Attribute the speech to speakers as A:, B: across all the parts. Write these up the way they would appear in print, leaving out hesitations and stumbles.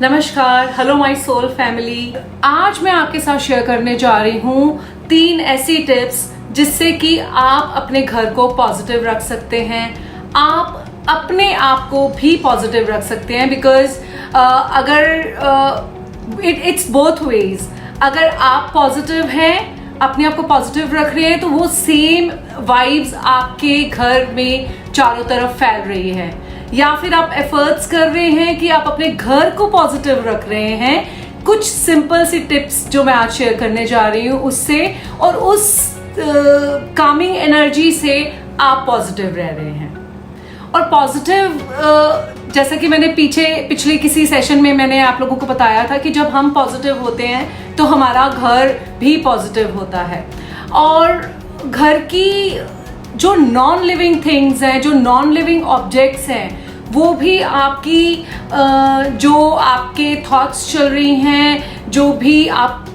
A: नमस्कार, hello my soul family. आज मैं आपके साथ शेयर करने जा रही हूँ 3 ऐसी टिप्स जिससे कि आप अपने घर को पॉजिटिव रख सकते हैं, आप अपने आप को भी पॉजिटिव रख सकते हैं। बिकॉज अगर इट्स बोथ वेज, अगर आप पॉजिटिव हैं, अपने आप को पॉजिटिव रख रहे हैं, तो वो सेम वाइब्स आपके घर में चारों तरफ फैल रही है। या फिर आप एफर्ट्स कर रहे हैं कि आप अपने घर को पॉजिटिव रख रहे हैं। कुछ सिंपल सी टिप्स जो मैं आज शेयर करने जा रही हूँ उससे, और उस कामिंग एनर्जी से आप पॉजिटिव रह रहे हैं। और पॉजिटिव, जैसा कि मैंने पिछले किसी सेशन में मैंने आप लोगों को बताया था कि जब हम पॉजिटिव होते हैं तो हमारा घर भी पॉजिटिव होता है। और घर की जो नॉन लिविंग थिंग्स हैं, जो नॉन लिविंग ऑब्जेक्ट्स हैं, वो भी आपकी जो आपके थॉट्स चल रही हैं, जो भी आप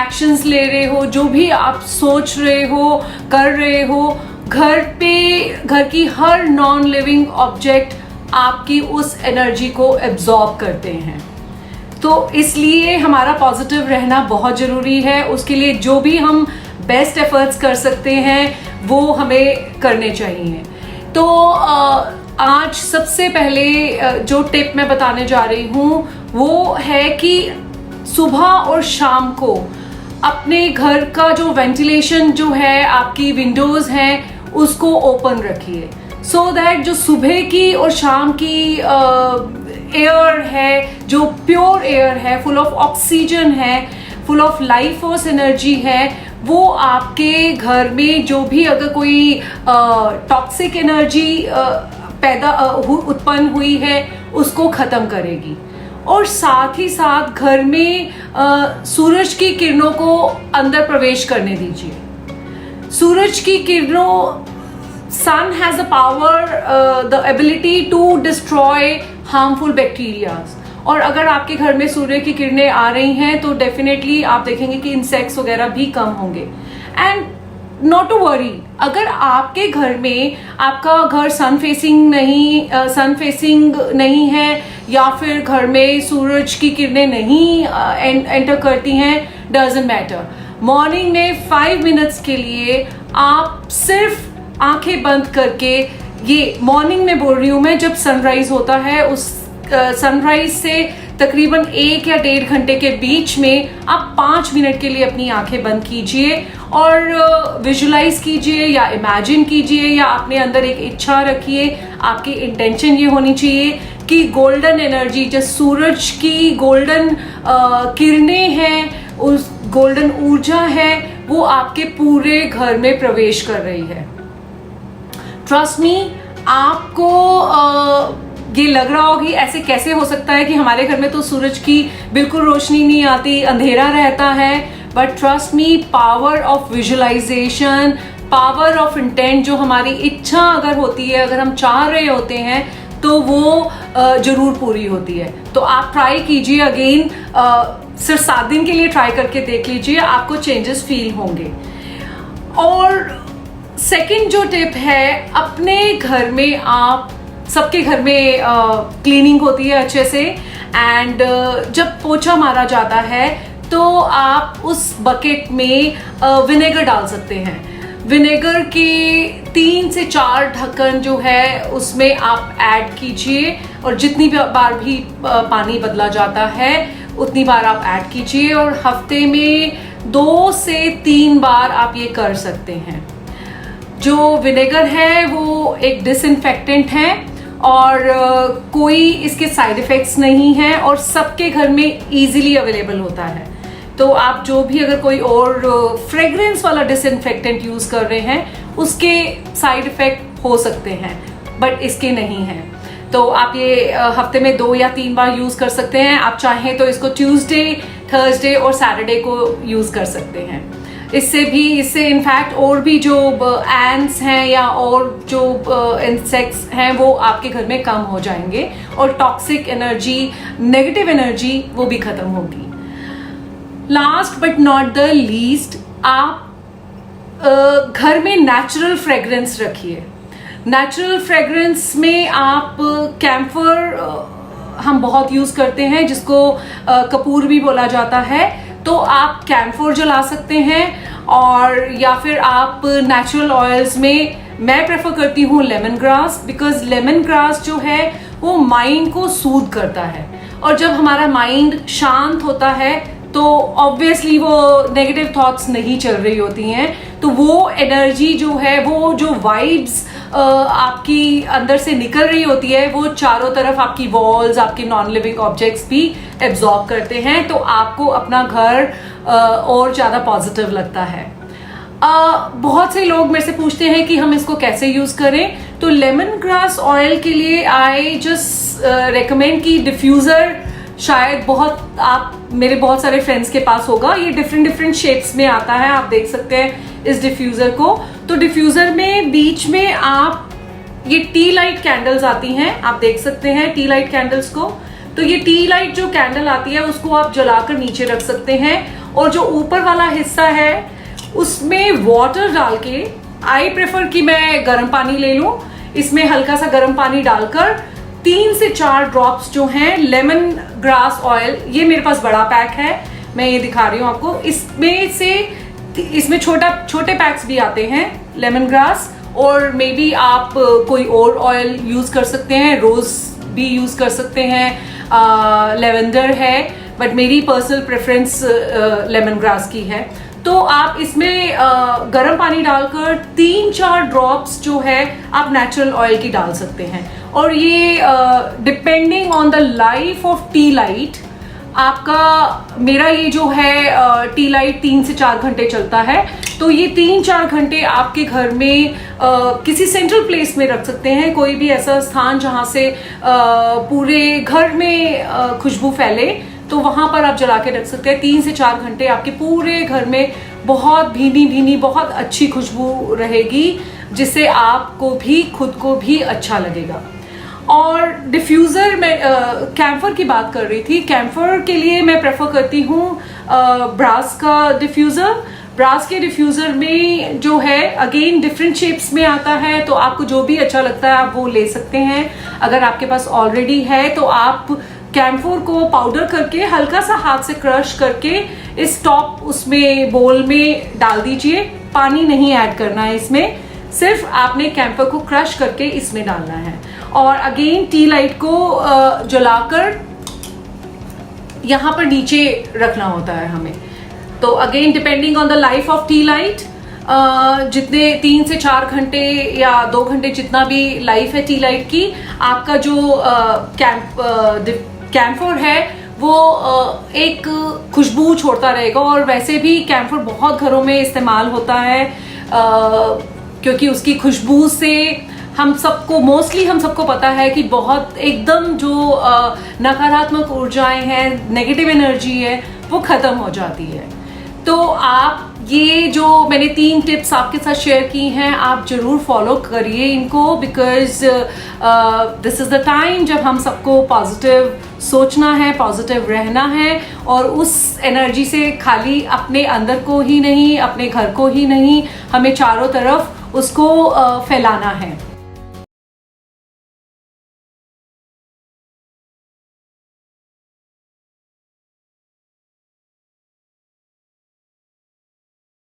A: एक्शंस ले रहे हो, जो भी आप सोच रहे हो, कर रहे हो, घर की हर नॉन लिविंग ऑब्जेक्ट आपकी उस एनर्जी को एब्जॉर्ब करते हैं। तो इसलिए हमारा पॉजिटिव रहना बहुत ज़रूरी है। उसके लिए जो भी हम बेस्ट एफर्ट्स कर सकते हैं वो हमें करने चाहिए। तो आज सबसे पहले जो टिप मैं बताने जा रही हूँ वो है कि सुबह और शाम को अपने घर का जो वेंटिलेशन जो है, आपकी विंडोज़ हैं, उसको ओपन रखिए। सो दैट जो सुबह की और शाम की एयर है, जो प्योर एयर है, फुल ऑफ ऑक्सीजन है, full of life force energy है, वो आपके घर में जो भी अगर कोई टॉक्सिक एनर्जी उत्पन्न हुई है उसको ख़त्म करेगी। और साथ ही साथ घर में सूरज की किरणों को अंदर प्रवेश करने दीजिए। सूरज की किरणों, sun has the power, the ability to destroy harmful bacterias. और अगर आपके घर में सूर्य की किरणें आ रही हैं तो डेफिनेटली आप देखेंगे कि इंसेक्ट्स वगैरह भी कम होंगे। एंड नॉट टू वरी, अगर आपके घर में आपका घर सन फेसिंग नहीं है, या फिर घर में सूरज की किरणें नहीं एंटर करती हैं, डजंट मैटर। मॉर्निंग में 5 मिनट्स के लिए आप सिर्फ आंखें बंद करके, ये मॉर्निंग में बोल रही हूँ मैं, जब सनराइज होता है, उस सनराइज से तकरीबन 1 या 1.5 घंटे के बीच में आप 5 मिनट के लिए अपनी आंखें बंद कीजिए और विजुलाइज कीजिए या इमेजिन कीजिए या अपने अंदर एक इच्छा रखिए। आपकी इंटेंशन ये होनी चाहिए कि गोल्डन एनर्जी, जो सूरज की गोल्डन किरणें हैं, उस गोल्डन ऊर्जा है, वो आपके पूरे घर में प्रवेश कर रही है। ट्रस्ट मी, आपको ये लग रहा होगी ऐसे कैसे हो सकता है कि हमारे घर में तो सूरज की बिल्कुल रोशनी नहीं आती, अंधेरा रहता है। But trust me, power of visualisation, power of intent, जो हमारी इच्छा अगर होती है, अगर हम चाह रहे होते हैं, तो वो जरूर पूरी होती है। तो आप ट्राई कीजिए अगेन, सिर्फ 7 दिन के लिए ट्राई करके देख लीजिए, आपको चेंजेस फील होंगे। और सेकंड जो टिप है, अपने घर में, आप सबके घर में क्लीनिंग होती है अच्छे से, एंड जब पोछा मारा जाता है तो आप उस बकेट में विनेगर डाल सकते हैं। विनेगर के 3 से 4 ढक्कन जो है उसमें आप ऐड कीजिए, और जितनी बार भी पानी बदला जाता है उतनी बार आप ऐड कीजिए, और हफ्ते में 2 से 3 बार आप ये कर सकते हैं। जो विनेगर है वो एक डिसइंफेक्टेंट है और कोई इसके साइड इफ़ेक्ट्स नहीं है, और सबके घर में इजीली अवेलेबल होता है। तो आप जो भी अगर कोई और फ्रेग्रेंस वाला डिसइंफेक्टेंट यूज़ कर रहे हैं उसके साइड इफ़ेक्ट हो सकते हैं, बट इसके नहीं हैं। तो आप ये हफ्ते में 2 या 3 बार यूज़ कर सकते हैं। आप चाहें तो इसको ट्यूसडे, थर्सडे और सैटरडे को यूज़ कर सकते हैं। इससे इनफैक्ट और भी जो एंट्स हैं या और जो इंसेक्ट्स हैं वो आपके घर में कम हो जाएंगे, और टॉक्सिक एनर्जी, नेगेटिव एनर्जी वो भी खत्म होगी। Last but not the least, आप घर में नेचुरल फ्रेग्रेंस रखिए। नेचुरल फ्रेग्रेंस में आप कैम्फर हम बहुत यूज़ करते हैं, जिसको कपूर भी बोला जाता है, तो आप कैम्फोर जला सकते हैं। और या फिर आप नेचुरल ऑयल्स में मैं प्रेफर करती हूँ lemon grass, because lemon grass जो है वो माइंड को सूद करता है, और जब हमारा माइंड शांत होता है तो ऑब्वियसली वो नेगेटिव थॉट्स नहीं चल रही होती हैं, तो वो एनर्जी जो है, वो जो वाइब्स आपकी अंदर से निकल रही होती है, वो चारों तरफ आपकी वॉल्स, आपके नॉन लिविंग ऑब्जेक्ट्स भी एब्जॉर्ब करते हैं, तो आपको अपना घर और ज़्यादा पॉजिटिव लगता है। बहुत से लोग मेरे से पूछते हैं कि हम इसको कैसे यूज़ करें, तो लेमन ग्रास ऑयल के लिए आई जस्ट रेकमेंड कि डिफ्यूज़र शायद मेरे बहुत सारे फ्रेंड्स के पास होगा। ये डिफरेंट शेप्स में आता है, आप देख सकते हैं इस डिफ्यूज़र को। तो डिफ्यूज़र में बीच में आप ये टी लाइट कैंडल्स आती हैं, आप देख सकते हैं टी लाइट कैंडल्स को। तो ये टी लाइट जो कैंडल आती है उसको आप जलाकर नीचे रख सकते हैं, और जो ऊपर वाला हिस्सा है उसमें वाटर डाल के, आई प्रेफर कि मैं गर्म पानी ले लूं, इसमें हल्का सा गर्म पानी डालकर 3 से 4 ड्रॉप्स जो हैं लेमन ग्रास ऑयल, ये मेरे पास बड़ा पैक है, मैं ये दिखा रही हूँ आपको। इसमें छोटे पैक्स भी आते हैं लेमन ग्रास, और मे बी आप कोई और ऑयल यूज कर सकते हैं, रोज भी यूज कर सकते हैं, लेवेंडर है, बट मेरी पर्सनल प्रेफरेंस लेमन ग्रास की है। तो आप इसमें गर्म पानी डालकर 3-4 ड्रॉप्स जो है आप नेचुरल ऑयल की डाल सकते हैं, और ये depending on the life of T light, मेरा ये जो है टी लाइट 3 से 4 घंटे चलता है, तो ये 3-4 घंटे आपके घर में किसी सेंट्रल प्लेस में रख सकते हैं, कोई भी ऐसा स्थान जहां से पूरे घर में खुशबू फैले, तो वहां पर आप जला के रख सकते हैं। 3 से 4 घंटे आपके पूरे घर में बहुत भीनी बहुत अच्छी खुशबू रहेगी, जिससे आपको भी, खुद को भी अच्छा लगेगा। और डिफ्यूज़र में कैम्फर की बात कर रही थी, कैम्फर के लिए मैं प्रेफर करती हूँ ब्रास का डिफ्यूज़र। ब्रास के डिफ्यूज़र में जो है अगेन डिफरेंट शेप्स में आता है, तो आपको जो भी अच्छा लगता है आप वो ले सकते हैं। अगर आपके पास ऑलरेडी है तो आप कैम्फोर को पाउडर करके हल्का सा हाथ से क्रश करके इस टॉप उसमें बोल में डाल दीजिए, पानी नहीं ऐड करना है इसमें, सिर्फ आपने कैम्फर को क्रश करके इसमें डालना है। और अगेन टी लाइट को जलाकर यहाँ पर नीचे रखना होता है हमें। तो again depending on the life of T light, जितने 3 से 4 घंटे या 2 घंटे जितना भी लाइफ है टी लाइट की, आपका जो कैम्फर है वो एक खुशबू छोड़ता रहेगा। और वैसे भी कैम्फर बहुत घरों में इस्तेमाल होता है, क्योंकि उसकी खुशबू से हम सबको पता है कि बहुत एकदम जो नकारात्मक ऊर्जाएं हैं, नेगेटिव एनर्जी है, वो खत्म हो जाती है। तो आप ये जो मैंने 3 टिप्स आपके साथ शेयर की हैं, आप जरूर फॉलो करिए इनको, because this is the time जब हम सबको पॉजिटिव सोचना है, पॉजिटिव रहना है, और उस एनर्जी से खाली अपने अंदर को ही नहीं, अपने घर को ही नहीं, हमें चारों तरफ उसको फैलाना है।